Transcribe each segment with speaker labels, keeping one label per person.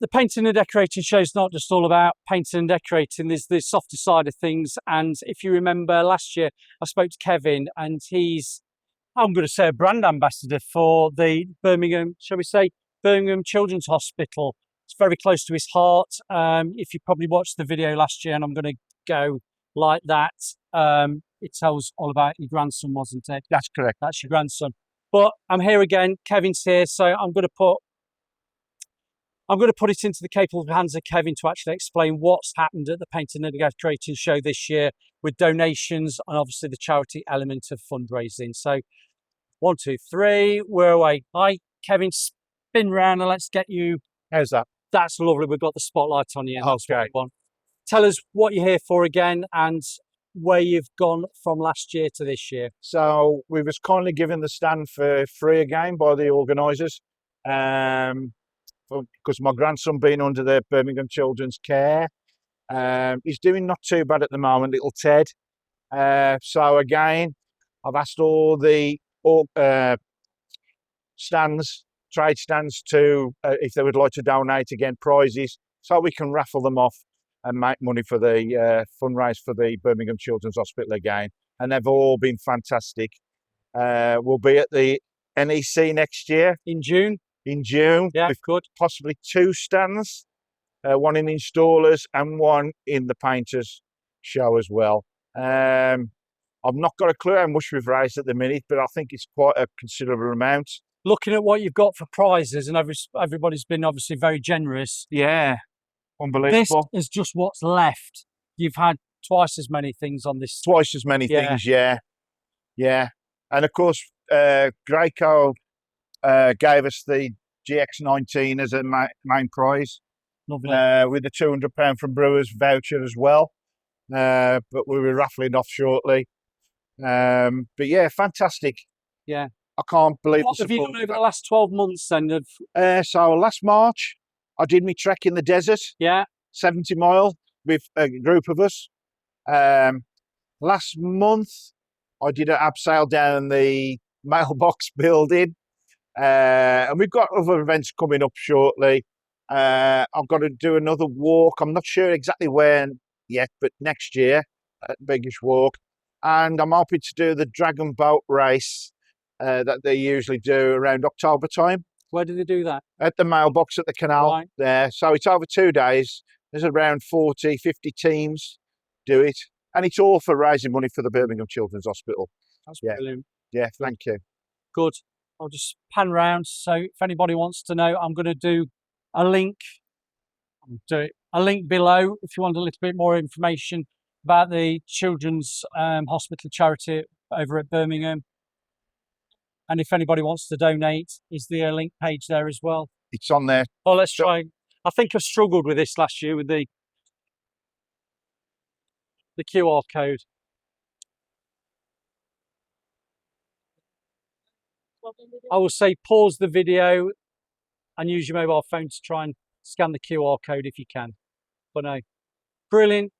Speaker 1: the painting and decorating show is not just all about painting and decorating. There's the softer side of things. And if you remember last year, I spoke to Kevin, and he's, I'm going to say, a brand ambassador for the Birmingham, shall we say, Birmingham Children's Hospital. It's very close to his heart. If you probably watched the video last year, and I'm going to go like that, it tells all about your grandson, wasn't it?
Speaker 2: That's correct.
Speaker 1: That's your grandson. But I'm here again. Kevin's here, so I'm going to put it into the capable hands of Kevin to actually explain what's happened at the Painting and Decorating Show this year with donations and obviously the charity element of fundraising. So 1, 2, 3, we're away. Hi, Kevin, spin round and let's get you.
Speaker 2: How's that?
Speaker 1: That's lovely. We've got the spotlight on you.
Speaker 2: Okay.
Speaker 1: Tell us what you're here for again and where you've gone from last year to this year.
Speaker 2: So we was kindly given the stand for free again by the organisers. Because my grandson being under the Birmingham Children's care. He's doing not too bad at the moment, little Ted. So again, I've asked all the trade stands to, if they would like to donate again, prizes, so we can raffle them off and make money for the fundraise for the Birmingham Children's Hospital again. And they've all been fantastic. We'll be at the NEC next year.
Speaker 1: In June?
Speaker 2: In June,
Speaker 1: yeah,
Speaker 2: with
Speaker 1: good.
Speaker 2: Possibly 2 stands, one in installers and one in the painters show as well. I've not got a clue how much we've raised at the minute, but I think it's quite a considerable amount.
Speaker 1: Looking at what you've got for prizes, and everybody's been obviously very generous.
Speaker 2: Yeah, unbelievable.
Speaker 1: This is just what's left. You've had twice as many things on this.
Speaker 2: Twice as many things, yeah. And of course, Graco gave us the GX19 as a main prize.
Speaker 1: Lovely.
Speaker 2: With the £200 from Brewers voucher as well. But we were raffling off shortly. But yeah, fantastic.
Speaker 1: Yeah.
Speaker 2: I can't believe
Speaker 1: what have you done over the last 12 months then?
Speaker 2: So last March, I did my trek in the desert.
Speaker 1: Yeah.
Speaker 2: 70 mile with a group of us. Last month, I did an abseil down the mailbox building. And we've got other events coming up shortly. I've got to do another walk. I'm not sure exactly when yet, but next year at Biggish Walk. And I'm hoping to do the Dragon Boat race that they usually do around October time.
Speaker 1: Where do they do that?
Speaker 2: At the mailbox at the canal there. So it's over 2 days. There's around 40, 50 teams do it. And it's all for raising money for the Birmingham Children's Hospital.
Speaker 1: That's brilliant.
Speaker 2: Yeah, thank you.
Speaker 1: Good. I'll just pan round. So if anybody wants to know, I'm going to do a link. A link below if you want a little bit more information about the Children's Hospital charity over at Birmingham. And if anybody wants to donate, is there a link page there as well?
Speaker 2: It's on there.
Speaker 1: Oh, let's try. I think I struggled with this last year with the QR code. I will say pause the video and use your mobile phone to try and scan the QR code if you can. But no, brilliant.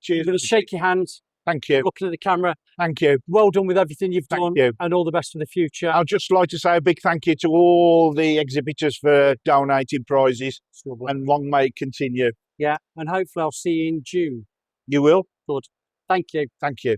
Speaker 2: Cheers.
Speaker 1: I'm going to shake your hand.
Speaker 2: Thank you.
Speaker 1: Looking at the camera.
Speaker 2: Thank you.
Speaker 1: Well done with everything you've done.
Speaker 2: Thank you.
Speaker 1: And all the best for the future.
Speaker 2: I'd just like to say a big thank you to all the exhibitors for donating prizes. And long may it continue.
Speaker 1: Yeah, and hopefully I'll see you in June.
Speaker 2: You will?
Speaker 1: Good. Thank you.
Speaker 2: Thank you.